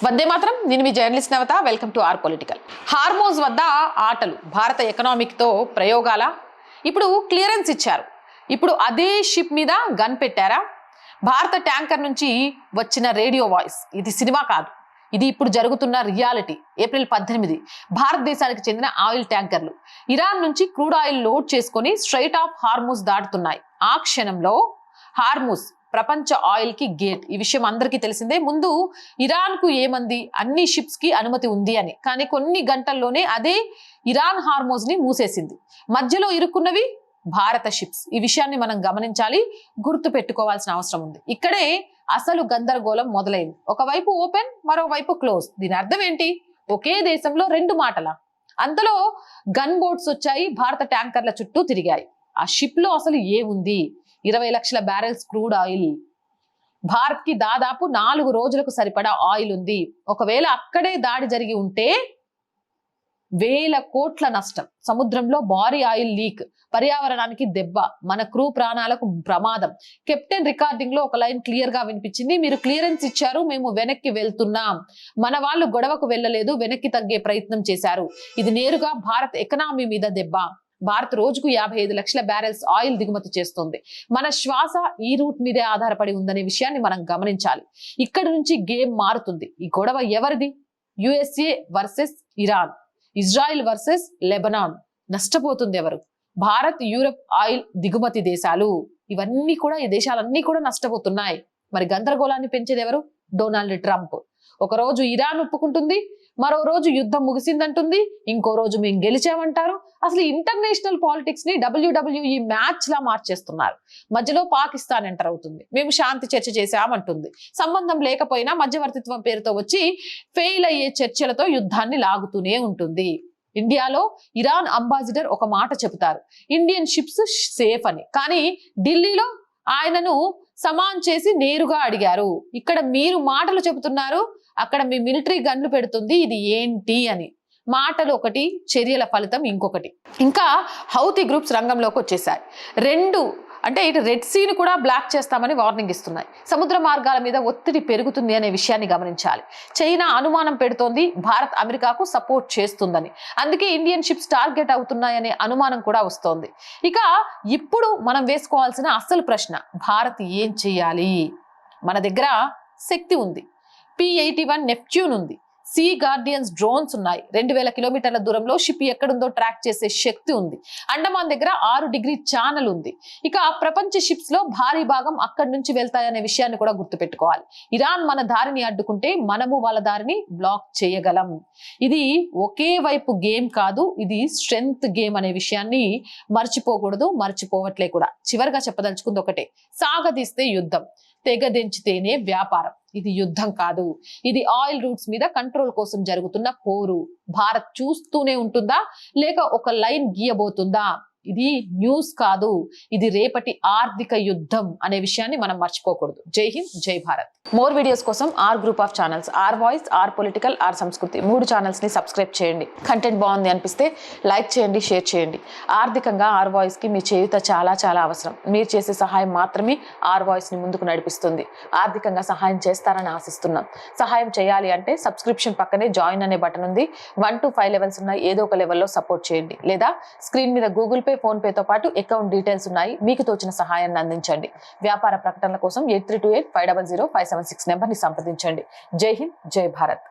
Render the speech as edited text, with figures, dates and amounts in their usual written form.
వందే మాత్రం. నేను మీ journalist Navata. Welcome to R political. Hormuz వద్ద ఆటలు, భారత ఎకనామిక్తో ప్రయోగాల. ఇప్పుడు క్లియరెన్స్ ఇచ్చారు. ఇప్పుడు అదే షిప్ మీద గన్ పెట్టారా? భారత ట్యాంకర్ నుంచి వచ్చిన రేడియో వాయిస్. ఇది సినిమా కాదు, ఇది ఇప్పుడు జరుగుతున్న రియాలిటీ. ఏప్రిల్ 18 భారతదేశానికి చెందిన ఆయిల్ ట్యాంకర్లు ఇరాన్ నుంచి క్రూడ్ ఆయిల్ లోడ్ చేసుకొని స్ట్రైట్ ఆఫ్ హార్మూజ్ దాటుతున్నాయి. ఆ క్షణంలో హార్మూజ్ ప్రపంచ ఆయిల్ కి గేట్. ఈ విషయం అందరికీ తెలిసిందే. ముందు ఇరాన్ కు ఏమంది, అన్ని షిప్స్ కి అనుమతి ఉంది అని. కానీ కొన్ని గంటల్లోనే అదే ఇరాన్ హార్మోజ్ ని మూసేసింది. మధ్యలో ఇరుక్కున్నవి భారత షిప్స్. ఈ విషయాన్ని మనం గమనించాలి, గుర్తు పెట్టుకోవాల్సిన అవసరం ఉంది. ఇక్కడే అసలు గందరగోళం మొదలైంది. ఒకవైపు ఓపెన్, మరోవైపు క్లోజ్. దీని అర్థం ఏంటి? ఒకే దేశంలో రెండు మాటల. అంతలో గన్ బోట్స్ వచ్చాయి, భారత ట్యాంకర్ల చుట్టూ తిరిగాయి. ఆ షిప్ లో అసలు ఏముంది? 20 లక్షల బ్యారెల్స్ క్రూడ్ ఆయిల్. భారత్ కి దాదాపు 4 రోజులకు సరిపడా ఆయిల్ ఉంది. ఒకవేళ అక్కడే దాడి జరిగి ఉంటే వేల కోట్ల నష్టం. సముద్రంలో భారీ ఆయిల్ లీక్, పర్యావరణానికి దెబ్బ, మన క్రూ ప్రాణాలకు ప్రమాదం. కెప్టెన్ రికార్డింగ్ లో ఒక లైన్ క్లియర్ గా వినిపించింది. మీరు క్లియరెన్స్ ఇచ్చారు, మేము వెనక్కి వెళ్తున్నాం. మన వాళ్ళు గొడవకు వెళ్ళలేదు, వెనక్కి తగ్గే ప్రయత్నం చేశారు. ఇది నేరుగా భారత్ ఎకనామీ మీద దెబ్బ. భారత్ రోజుకు 55 లక్షల బ్యారెల్స్ ఆయిల్ దిగుమతి చేస్తుంది. మన శ్వాస ఈ రూట్ మీదే ఆధారపడి ఉందనే విషయాన్ని మనం గమనించాలి. ఇక్కడ నుంచి గేమ్ మారుతుంది. ఈ గొడవ ఎవరిది? USA versus Iran, Israel versus Lebanon. నష్టపోతుంది ఎవరు? భారత్, యూరప్ ఆయిల్ దిగుమతి దేశాలు. ఇవన్నీ కూడా, ఈ దేశాలన్నీ కూడా నష్టపోతున్నాయి. మరి గందరగోళాన్ని పెంచేది ఎవరు? Donald Trump. ఒక రోజు ఇరాన్ ఒప్పుకుంటుంది, మరో రోజు యుద్ధం ముగిసిందంటుంది, ఇంకో రోజు మేము గెలిచామంటారు. అసలు ఇంటర్నేషనల్ పాలిటిక్స్ ని WWE మ్యాచ్ లా మార్చేస్తున్నారు. మధ్యలో పాకిస్తాన్ ఎంటర్ అవుతుంది, మేము శాంతి చర్చ చేశామంటుంది. సంబంధం లేకపోయినా మధ్యవర్తిత్వం పేరుతో వచ్చి ఫెయిల్ అయ్యే చర్చలతో యుద్ధాన్ని లాగుతూనే ఉంటుంది. ఇండియాలో ఇరాన్ అంబాసిడర్ ఒక మాట చెబుతారు, ఇండియన్ షిప్స్ సేఫ్ అని. కానీ ఢిల్లీలో ఆయనను సమాన్ చేసి నేరుగా అడిగారు. ఇక్కడ మీరు మాటలు చెబుతున్నారు, అక్కడ మీ మిలిటరీ గన్లు పెడుతుంది. ఇది ఏంటి అని. మాటలు ఒకటి, చర్యల ఫలితం ఇంకొకటి. ఇంకా హౌతీ గ్రూప్స్ రంగంలోకి వచ్చేసాయి. అంటే ఇటు రెడ్ సీని కూడా బ్లాక్ చేస్తామని వార్నింగ్ ఇస్తున్నాయి. సముద్ర మార్గాల మీద ఒత్తిడి పెరుగుతుంది అనే విషయాన్ని గమనించాలి. చైనా అనుమానం పెడుతోంది, భారత్ అమెరికాకు సపోర్ట్ చేస్తుందని. అందుకే ఇండియన్ షిప్స్ టార్గెట్ అవుతున్నాయనే అనుమానం కూడా వస్తోంది. ఇక ఇప్పుడు మనం వేసుకోవాల్సిన అసలు ప్రశ్న, భారత్ ఏం చెయ్యాలి? మన దగ్గర శక్తి ఉంది. P-81 నెప్ట్యూన్ ఉంది, సీ గార్డియన్స్ డ్రోన్స్ ఉన్నాయి. 2000 కిలోమీటర్ల దూరంలో షిప్ ఎక్కడుందో ట్రాక్ చేసే శక్తి ఉంది. అండమాన్ దగ్గర 6 డిగ్రీ ఛానల్ ఉంది. ఇక ప్రపంచ షిప్స్ లో భారీ భాగం అక్కడి నుంచి వెళ్తాయనే విషయాన్ని కూడా గుర్తుపెట్టుకోవాలి. ఇరాన్ మన దారిని అడ్డుకుంటే మనము వాళ్ళ దారిని బ్లాక్ చేయగలం. ఇది ఒకే వైపు గేమ్ కాదు, ఇది స్ట్రెంగ్త్ గేమ్ అనే విషయాన్ని మర్చిపోకూడదు, మర్చిపోవట్లే కూడా. చివరిగా చెప్పదలుచుకుంది ఒకటే, సాగదీస్తే యుద్ధం, తెగదెంచితేనే వ్యాపారం. ఇది యుద్ధం కాదు, ఇది ఆయిల్ రూట్స్ మీద కంట్రోల్ కోసం జరుగుతున్న పోరు. భారత్ చూస్తూనే ఉంటుందా, లేక ఒక లైన్ గీయబోతుందా? ఇది న్యూస్ కాదు, ఇది రేపటి ఆర్థిక యుద్ధం అనే విషయాన్ని మనం మర్చిపోకూడదు. జై హింద్, జై భారత్. మోర్ వీడియోస్ కోసం our group of channels, our voice, our political, our Sanskriti 3 channels ని సబ్స్క్రైబ్ చేయండి. కంటెంట్ బాగుంది అనిపిస్తే లైక్ చేయండి, షేర్ చేయండి. ఆర్థికంగా ఆర్ వాయిస్ కి మీ చేయూత చాలా చాలా అవసరం. మీరు చేసే సహాయం మాత్రమే ఆర్ వాయిస్ ని ముందుకు నడిపిస్తుంది. ఆర్థికంగా సహాయం చేస్తారని ఆశిస్తున్నాం. సహాయం చేయాలి అంటే సబ్స్క్రిప్షన్ పక్కనే జాయిన్ అనే బటన్ ఉంది. 1 to 5 లెవెల్స్ ఉన్నాయి. ఏదో ఒక లెవెల్లో సపోర్ట్ చేయండి. లేదా స్క్రీన్ మీద గూగుల్ పే, ఫోన్ పేతో పాటు అకౌంట్ డీటెయిల్స్ ఉన్నాయి. మీకు తోచిన సహాయాన్ని అందించండి. వ్యాపార ప్రకటనల కోసం 8328500576 నెంబర్ని సంప్రదించండి. జై హింద్, జై భారత్.